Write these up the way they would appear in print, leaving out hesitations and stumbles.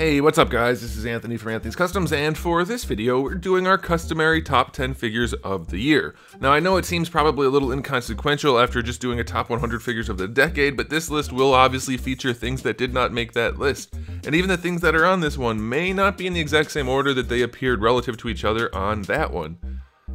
Hey, what's up guys? This is Anthony from Anthony's Customs, and for this video, we're doing our customary top 10 figures of the year. Now, I know it seems probably a little inconsequential after just doing a top 100 figures of the decade, but this list will obviously feature things that did not make that list. And even the things that are on this one may not be in the exact same order that they appeared relative to each other on that one.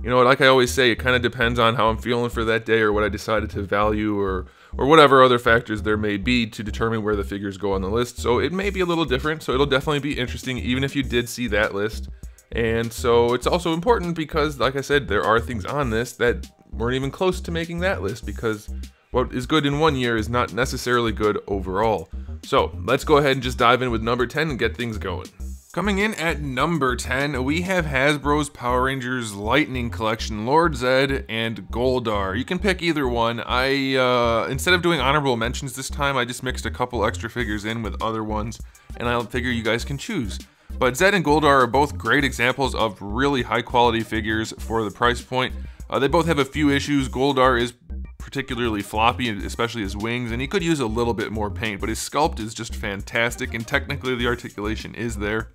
You know, like I always say, it kind of depends on how I'm feeling for that day or what I decided to value or whatever other factors there may be to determine where the figures go on the list. So it may be a little different, so it'll definitely be interesting even if you did see that list. And so it's also important because, like I said, there are things on this that weren't even close to making that list because what is good in one year is not necessarily good overall. So let's go ahead and just dive in with number 10 and get things going. Coming in at number 10, we have Hasbro's Power Rangers Lightning Collection, Lord Zedd and Goldar. You can pick either one. Instead of doing honorable mentions this time, I just mixed a couple extra figures in with other ones, and I figure you guys can choose. But Zedd and Goldar are both great examples of really high quality figures for the price point. They both have a few issues. Goldar is particularly floppy, especially his wings, and he could use a little bit more paint, but his sculpt is just fantastic, and technically the articulation is there.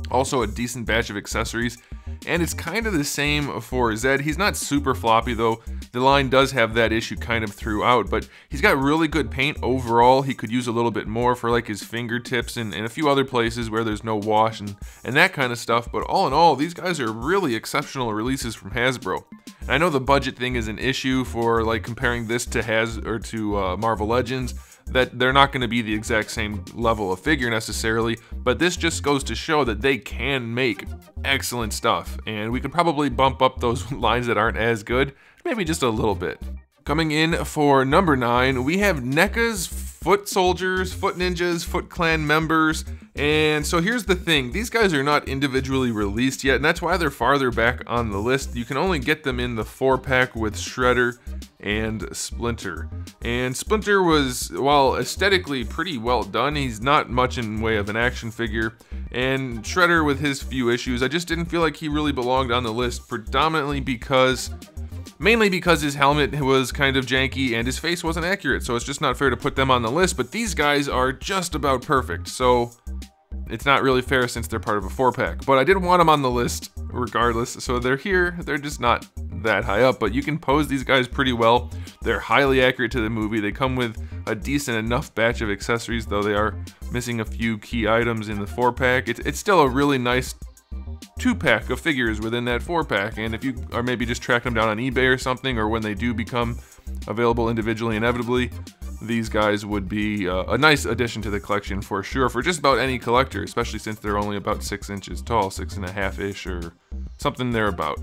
Also a decent batch of accessories, and it's kind of the same for Zedd. He's not super floppy though. The line does have that issue kind of throughout, but he's got really good paint overall. He could use a little bit more for like his fingertips and a few other places where there's no wash and that kind of stuff, but all in all, these guys are really exceptional releases from Hasbro. And I know the budget thing is an issue for like comparing this to Marvel Legends, that they're not going to be the exact same level of figure necessarily, but this just goes to show that they can make excellent stuff, and we could probably bump up those lines that aren't as good, maybe just a little bit. Coming in for number 9, we have NECA's Foot Soldiers, Foot Ninjas, Foot Clan members, and so here's the thing, these guys are not individually released yet, and that's why they're farther back on the list. You can only get them in the 4-pack with Shredder and Splinter. And Splinter was, while aesthetically pretty well done, he's not much in way of an action figure, and Shredder with his few issues, I just didn't feel like he really belonged on the list, mainly because his helmet was kind of janky and his face wasn't accurate, so it's just not fair to put them on the list, but these guys are just about perfect, so it's not really fair since they're part of a 4-pack. But I did want them on the list regardless, so they're here, they're just not that high up, but you can pose these guys pretty well. They're highly accurate to the movie. They come with a decent enough batch of accessories, though they are missing a few key items in the 4-pack. It's still a really nice 2-pack of figures within that 4-pack, and if you are maybe just tracking them down on eBay or something, or when they do become available individually inevitably, these guys would be a nice addition to the collection for sure, for just about any collector, especially since they're only about 6 inches tall, 6.5-ish or something thereabout.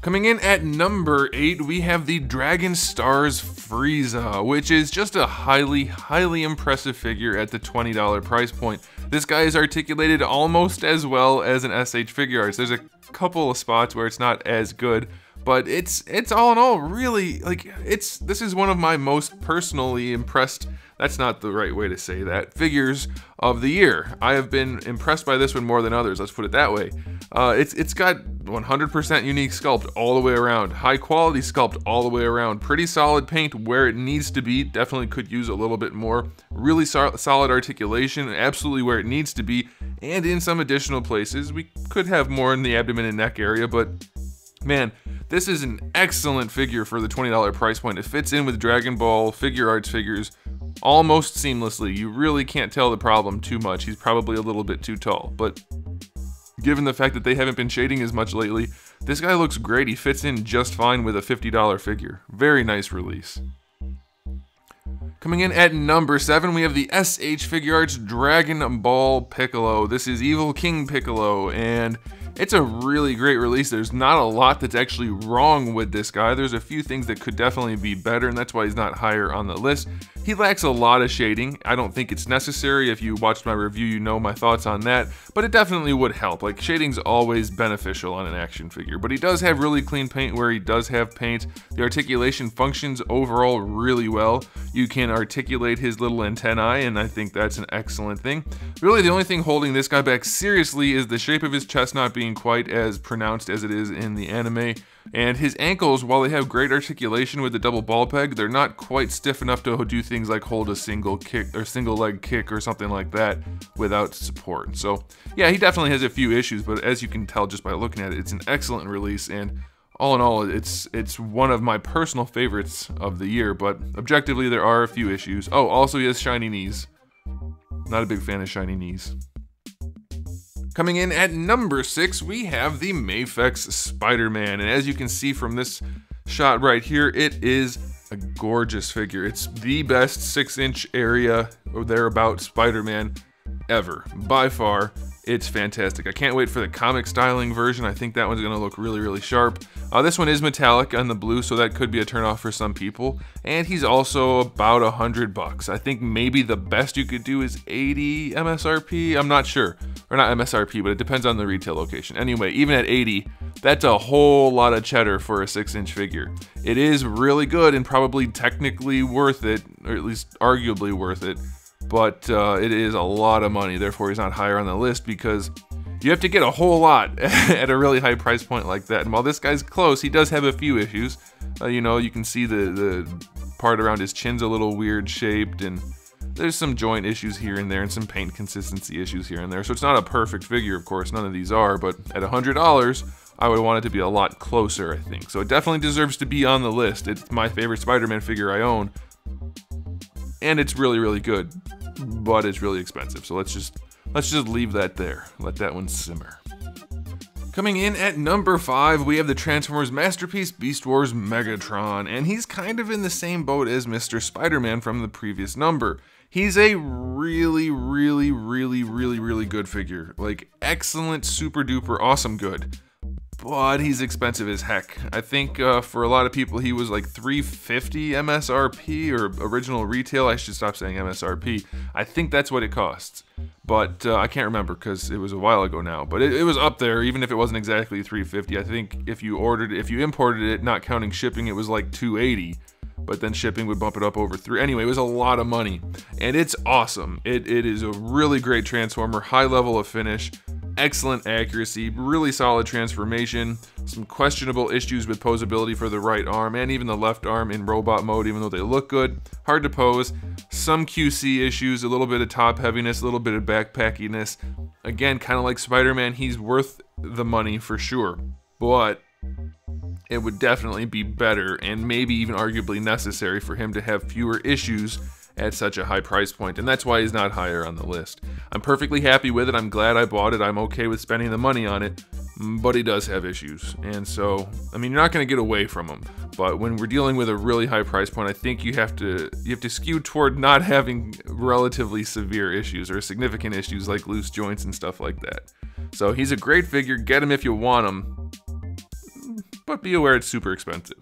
Coming in at number 8, we have the Dragon Stars Frieza, which is just a highly impressive figure at the $20 price point. This guy is articulated almost as well as an SH Figuarts. There's a couple of spots where it's not as good, but it's all in all really, like, this is one of my most personally impressed, that's not the right way to say that, figures of the year. I have been impressed by this one more than others, let's put it that way. It's got 100% unique sculpt all the way around, high quality sculpt all the way around, pretty solid paint where it needs to be, definitely could use a little bit more, really solid articulation, absolutely where it needs to be, and in some additional places. We could have more in the abdomen and neck area, but man, this is an excellent figure for the $20 price point. It fits in with Dragon Ball Figuarts figures almost seamlessly. You really can't tell the problem too much. He's probably a little bit too tall, but given the fact that they haven't been shading as much lately, this guy looks great. He fits in just fine with a $50 figure. Very nice release. Coming in at number 7, we have the SH Figuarts Dragon Ball Piccolo. This is Evil King Piccolo, and it's a really great release. There's not a lot that's actually wrong with this guy. There's a few things that could definitely be better, and that's why he's not higher on the list. He lacks a lot of shading. I don't think it's necessary. If you watched my review, you know my thoughts on that, but it definitely would help. Like, shading's always beneficial on an action figure, but he does have really clean paint where he does have paint. The articulation functions overall really well. You can articulate his little antennae, and I think that's an excellent thing. Really, the only thing holding this guy back seriously is the shape of his chest not being quite as pronounced as it is in the anime. And his ankles, while they have great articulation with the double ball peg, they're not quite stiff enough to do things like hold a single kick or single leg kick or something like that without support. So yeah, he definitely has a few issues, but as you can tell just by looking at it, it's an excellent release, and all in all, it's one of my personal favorites of the year, but objectively there are a few issues. Oh, also he has shiny knees. Not a big fan of shiny knees. Coming in at number 6, we have the Mafex Spider-Man, and as you can see from this shot right here, it is a gorgeous figure. It's the best 6-inch area or thereabout Spider-Man ever, by far. It's fantastic. I can't wait for the comic styling version. I think that one's going to look really, really sharp. This one is metallic on the blue, so that could be a turnoff for some people. And he's also about $100. I think maybe the best you could do is 80 MSRP. I'm not sure. Or not MSRP, but it depends on the retail location. Anyway, even at 80, that's a whole lot of cheddar for a 6-inch figure. It is really good and probably technically worth it, or at least arguably worth it. But it is a lot of money, therefore he's not higher on the list because you have to get a whole lot at a really high price point like that. And while this guy's close, he does have a few issues. You know, you can see the part around his chin's a little weird shaped, and there's some joint issues here and there and some paint consistency issues here and there. So it's not a perfect figure, of course, none of these are, but at $100, I would want it to be a lot closer, I think. So it definitely deserves to be on the list. It's my favorite Spider-Man figure I own, and it's really, really good, but it's really expensive. So let's just leave that there. Let that one simmer. Coming in at number 5, we have the Transformers Masterpiece Beast Wars Megatron, and he's kind of in the same boat as Mr. Spider-Man from the previous number. He's a really, really, really, really, really good figure. Like, excellent, super duper, awesome good. But he's expensive as heck. I think for a lot of people he was like $350 MSRP or original retail. I should stop saying MSRP. I think that's what it costs. But I can't remember because it was a while ago now. But it was up there, even if it wasn't exactly $350. I think if you imported it, not counting shipping, it was like $280. But then shipping would bump it up over $3. Anyway, it was a lot of money. And it's awesome. It is a really great Transformer, high level of finish, excellent accuracy, really solid transformation, some questionable issues with posability for the right arm and even the left arm in robot mode, even though they look good, hard to pose, some QC issues, a little bit of top heaviness, a little bit of backpackiness. Again, kind of like Spider-Man, he's worth the money for sure, but it would definitely be better and maybe even arguably necessary for him to have fewer issues at such a high price point, and that's why he's not higher on the list. I'm perfectly happy with it, I'm glad I bought it, I'm okay with spending the money on it, but he does have issues, and so, I mean, you're not going to get away from him, but when we're dealing with a really high price point, I think you have to skew toward not having relatively severe issues or significant issues like loose joints and stuff like that. So he's a great figure, get him if you want him, but be aware it's super expensive.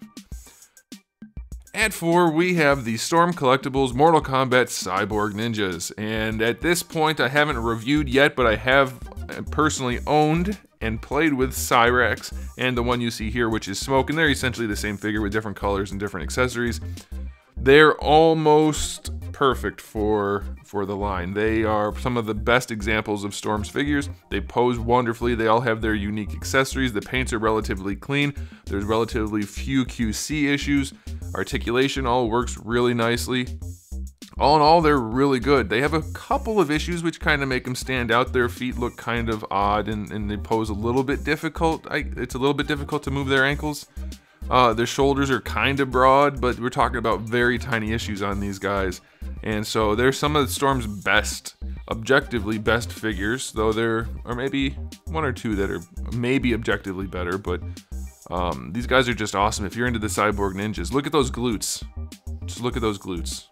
At 4, we have the Storm Collectibles Mortal Kombat Cyborg Ninjas, and at this point I haven't reviewed yet, but I have personally owned and played with Cyrax and the one you see here, which is Smoke, and they're essentially the same figure with different colors and different accessories. They're almost perfect for the line. They are some of the best examples of Storm's figures. They pose wonderfully. They all have their unique accessories. The paints are relatively clean. There's relatively few QC issues. Articulation all works really nicely. All in all, they're really good. They have a couple of issues which kind of make them stand out. Their feet look kind of odd and they pose a little bit difficult. It's a little bit difficult to move their ankles. Their shoulders are kind of broad, but we're talking about very tiny issues on these guys. And so they're some of Storm's best, objectively best figures, though there are maybe one or two that are maybe objectively better, but these guys are just awesome. If you're into the Cyborg Ninjas, look at those glutes. Just look at those glutes.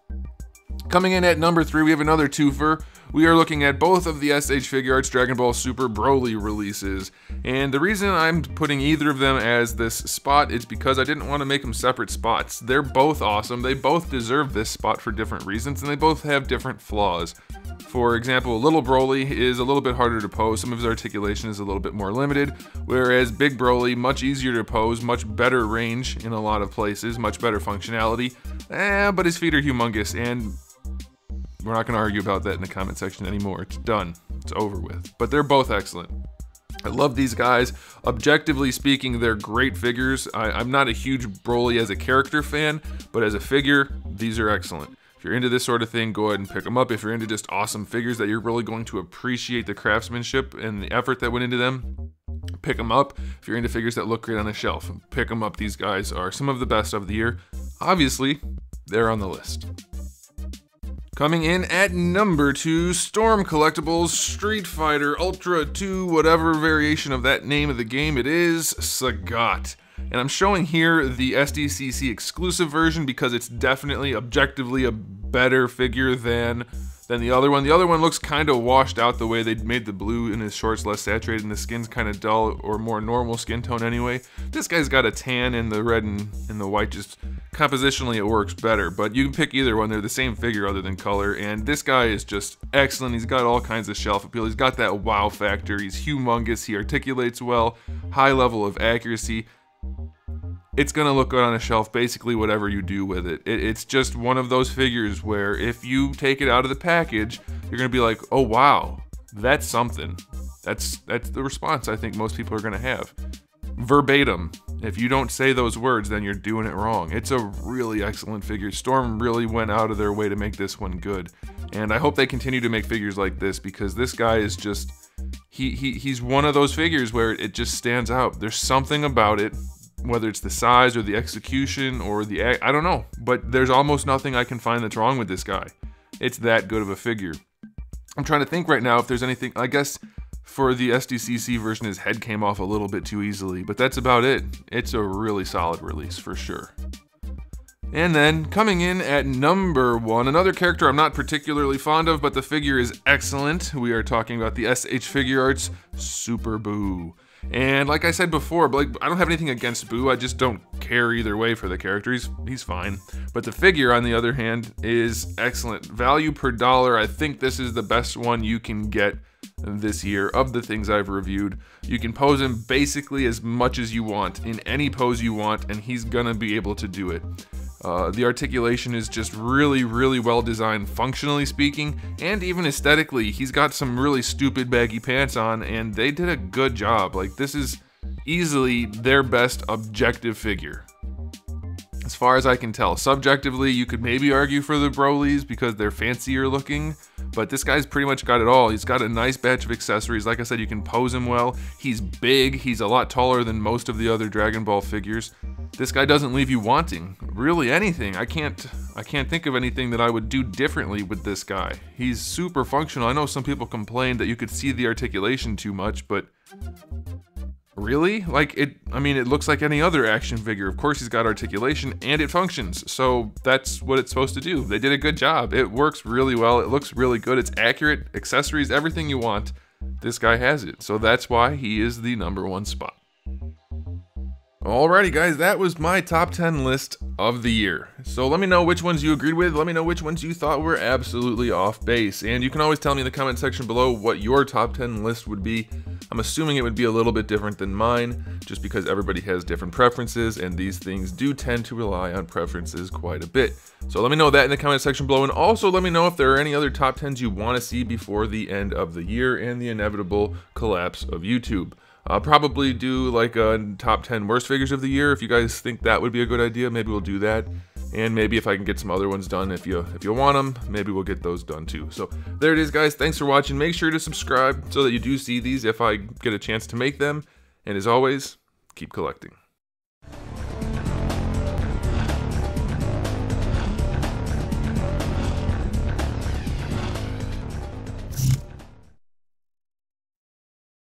Coming in at number 3, we have another twofer. We are looking at both of the SH Figuarts Dragon Ball Super Broly releases. And the reason I'm putting either of them as this spot is because I didn't want to make them separate spots. They're both awesome. They both deserve this spot for different reasons, and they both have different flaws. For example, Little Broly is a little bit harder to pose. Some of his articulation is a little bit more limited, whereas Big Broly, much easier to pose, much better range in a lot of places, much better functionality, but his feet are humongous, and we're not going to argue about that in the comment section anymore. It's done. It's over with. But they're both excellent. I love these guys. Objectively speaking, they're great figures. I'm not a huge Broly as a character fan, but as a figure, these are excellent. If you're into this sort of thing, go ahead and pick them up. If you're into just awesome figures that you're really going to appreciate the craftsmanship and the effort that went into them, pick them up. If you're into figures that look great on a shelf, pick them up. These guys are some of the best of the year. Obviously, they're on the list. Coming in at number 2, Storm Collectibles Street Fighter Ultra 2, whatever variation of that name of the game it is, Sagat. And I'm showing here the SDCC exclusive version because it's definitely objectively a better figure than the other one. The other one looks kind of washed out the way they made the blue in his shorts less saturated and the skin's kind of dull or more normal skin tone anyway. This guy's got a tan and the red and the white, just compositionally it works better, but you can pick either one. They're the same figure other than color, and this guy is just excellent. He's got all kinds of shelf appeal. He's got that wow factor. He's humongous. He articulates well, high level of accuracy. It's gonna look good on a shelf, basically whatever you do with it. It's just one of those figures where if you take it out of the package, you're gonna be like, oh wow, that's something. That's the response I think most people are gonna have. Verbatim. If you don't say those words, then you're doing it wrong. It's a really excellent figure. Storm really went out of their way to make this one good. And I hope they continue to make figures like this because this guy is just, he's one of those figures where it just stands out. There's something about it, whether it's the size or the execution or I don't know, but there's almost nothing I can find that's wrong with this guy. It's that good of a figure. I'm trying to think right now if there's anything. I guess for the SDCC version, his head came off a little bit too easily, but that's about it. It's a really solid release for sure. And then coming in at number 1, another character I'm not particularly fond of, but the figure is excellent. We are talking about the SH Figuarts Super Buu. And like I said before, like, I don't have anything against Buu, I just don't care either way for the character. He's fine. But the figure, on the other hand, is excellent. Value per dollar, I think this is the best one you can get this year of the things I've reviewed. You can pose him basically as much as you want, in any pose you want, and he's gonna be able to do it. The articulation is just really, really well designed, functionally speaking, and even aesthetically. He's got some really stupid baggy pants on, and they did a good job. Like, this is easily their best objective figure, as far as I can tell. Subjectively, you could maybe argue for the Brolys because they're fancier looking, but this guy's pretty much got it all. He's got a nice batch of accessories. Like I said, you can pose him well. He's big. He's a lot taller than most of the other Dragon Ball figures. This guy doesn't leave you wanting really anything. I can't think of anything that I would do differently with this guy. He's super functional. I know some people complained that you could see the articulation too much, but really? Like, I mean, it looks like any other action figure. Of course he's got articulation and it functions, so that's what it's supposed to do. They did a good job. It works really well. It looks really good. It's accurate. Accessories, everything you want. This guy has it. So that's why he is the #1 spot. Alrighty guys, that was my top 10 list of the year. So let me know which ones you agreed with. Let me know which ones you thought were absolutely off base. And you can always tell me in the comment section below what your top 10 list would be. I'm assuming it would be a little bit different than mine, just because everybody has different preferences, and these things do tend to rely on preferences quite a bit. So let me know that in the comment section below, and also let me know if there are any other top 10s you want to see before the end of the year and the inevitable collapse of YouTube. I'll probably do like a top 10 worst figures of the year. If you guys think that would be a good idea, maybe we'll do that. And maybe if I can get some other ones done, if you want them, maybe we'll get those done too. So there it is, guys. Thanks for watching. Make sure to subscribe so that you do see these if I get a chance to make them. And as always, keep collecting.